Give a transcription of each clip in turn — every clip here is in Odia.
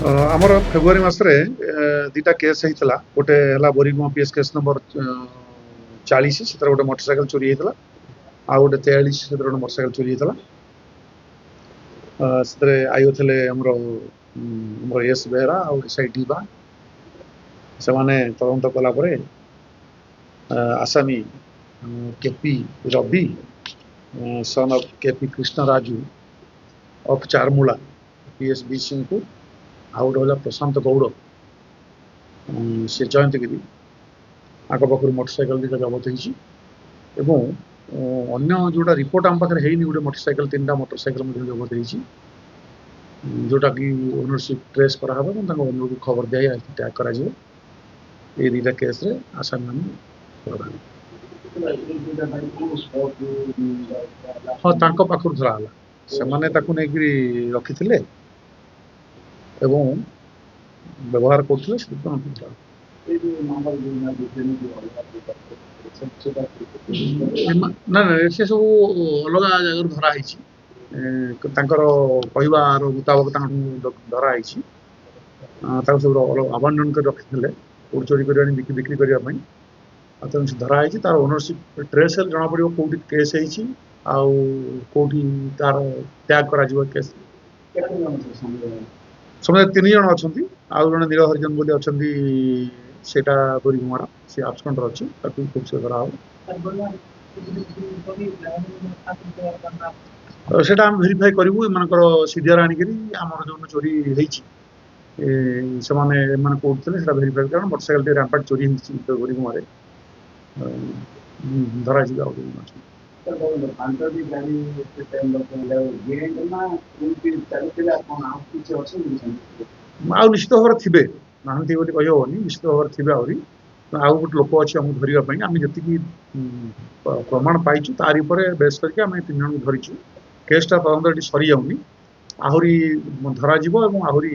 ଆମର ଫେବୃଆରୀ ମାସରେ ଦୁଇଟା କେସ୍ ହେଇଥିଲା। ଗୋଟେ ହେଲା ବୋରିଗୁମା ପିଏସ୍ କେସ୍ ନମ୍ବର 40, ସେଥିରେ ଗୋଟେ ମୋଟରସାଇକେଲ ଚୋରି ହେଇଥିଲା। ଆଉ ଗୋଟେ 43, ସେଥିରେ ଗୋଟେ ମୋଟରସାଇକେଲ ଚୋରି ହେଇଥିଲା। ସେଥିରେ ଆଇଓ ଥିଲେ ଆମର ଏସ୍ ବେହେରା ଆଉ ଏସ୍ଆଇ ଡିବା। ସେମାନେ ତଦନ୍ତ କଲା ପରେ ଆସାମୀ KP Ravi, son of KP Krishnaraju of Charmula PS ବିସିଙ୍କୁ, ଆଉ ଗୋଟେ ହେଲା ପ୍ରଶାନ୍ତ ଗୌଡ଼, ସେ ଜୟନ୍ତଗିରି, ଆଙ୍କ ପାଖରୁ ମୋଟରସାଇକେଲ ଦୁଇଟା ଜବତ ହେଇଛି। ଏବଂ ଅନ୍ୟ ଯେଉଁଟା ରିପୋର୍ଟ ଆମ ପାଖରେ ହେଇନି, ଗୋଟେ ମୋଟରସାଇକେଲ 3ଟା ମୋଟରସାଇକେଲ ମଧ୍ୟ ଜବତ ହେଇଛି, ଯେଉଁଟାକି ଓନରସିପ୍ ଟ୍ରେସ୍ କରାହେବ ଏବଂ ତାଙ୍କ ଓନରକୁ ଖବର ଦିଆଯାଇ ଟ୍ୟାଗ୍ କରାଯିବ। ଏଇ ଦୁଇଟା କେସ୍ରେ ଆସାମୀମାନେ ଧରାହେବେ। ହଁ, ତାଙ୍କ ପାଖରୁ ଧରା ହେଲା। ସେମାନେ ତାକୁ ନେଇକରି ରଖିଥିଲେ ଏବଂ ବ୍ୟବହାର କରୁଥିଲେ, ସେଥିପାଇଁ ଧରା ହେଲା। ନା ସେ ସବୁ ଅଲଗା ଜାଗାରୁ ଧରା ହେଇଛି। ତାଙ୍କର କହିବାର ମୁତାବକ ତାଙ୍କଠୁ ଧରା ହେଇଛି। ତାକୁ ସବୁ ଆବାଣ୍ଡନ କରି ରଖିଥିଲେ କୋଉଠି ଚୋରି କରି ଆଣି ବିକ୍ରି କରିବା ପାଇଁ। ଆଉ ତେଣୁ ସେ ଧରା ହେଇଛି। ତାର ଓନରସିପ୍ ଟ୍ରେସ୍ ହେଲେ ଜଣାପଡ଼ିବ କୋଉଠି କେସ୍ ହେଇଛି ଆଉ କୋଉଠି ତାର ଟ୍ୟାଗ୍ କରାଯିବ କେସ୍। ସମୁଦାୟ 3 ଜଣ ଅଛନ୍ତି। ଆଉ ଜଣେ ନୀଳ ହରିଜନ ବୋଲି ଅଛନ୍ତି, ସେଇଟା ବୋରିଗୁମାର, ସେ ଆବସେଣ୍ଟରେ ଅଛି, ତାକୁ ଖୁବ୍ ଧରା ହବ। ସେଇଟା ଆମେ ଭେରିଫାଇ କରିବୁ। ଏମାନଙ୍କର ସିଡିଆର ଆଣିକରି ଆମର ଯୋଉ ଚୋରି ହେଇଛି ସେମାନେ ଏମାନେ କୋଉଠି ଥିଲେ ସେଟା ଭେରିଫାଇ, କାରଣ ମୋଟରସାଇକେଲ ରାମ୍ପାର୍ଟ ଚୋରି ହେଇଛି ବୋରିଗୁମାରେ, ଧରାଯିବ। ଆଉ ଆଉ ନିଶ୍ଚିତ ଭାବରେ ଥିବେ, ନାହାନ୍ତି ବୋଲି କହିହବନି, ନିଶ୍ଚିତ ଭାବରେ ଥିବେ ଆହୁରି। ଆଉ ଗୋଟେ ଲୋକ ଅଛି ଆମକୁ ଧରିବା ପାଇଁ। ଆମେ ଯେତିକି ପ୍ରମାଣ ପାଇଛୁ ତାରି ଉପରେ ବେସ୍ କରିକି ଆମେ 3 ଜଣଙ୍କୁ ଧରିଛୁ। କେସ୍ଟା ତଦନ୍ତ ଏଠି ସରିଯାଉନି, ଆହୁରି ଧରାଯିବ ଏବଂ ଆହୁରି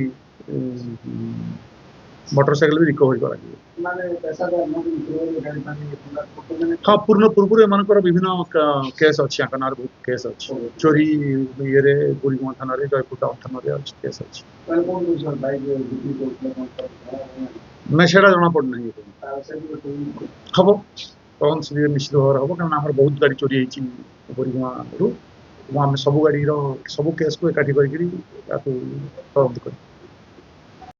ମୋଟରସାଇକେଲ ବି ରିକଭରି କରାଯିବ। ହଁ, ପୂର୍ବରୁ ଏମାନଙ୍କର ବିଭିନ୍ନ କେସ୍ ଅଛି, ଆଙ୍କ ନାଁରେ ବହୁତ କେସ୍ ଅଛି। ଚୋରି ଇଏରେ ବୋରିଗୁମା ଥାନାରେ, ଜୟପୁର ଟାଉନ ଥାନାରେ ଅଛି, କେସ୍ ଅଛି। ନାଇଁ, ସେଇଟା ଜଣାପଡୁନାହିଁ। ହବ, ତଦନ୍ତ ନିଶ୍ଚିତ ଭାବରେ ହବ, କାରଣ ଆମର ବହୁତ ଗାଡି ଚୋରି ହେଇଛି ବୋରିଗୁମାରୁ ଏବଂ ଆମେ ସବୁ ଗାଡିର ସବୁ କେସ୍କୁ ଏକାଠି କରିକିରି ତାକୁ ତଦନ୍ତ କରିବୁ।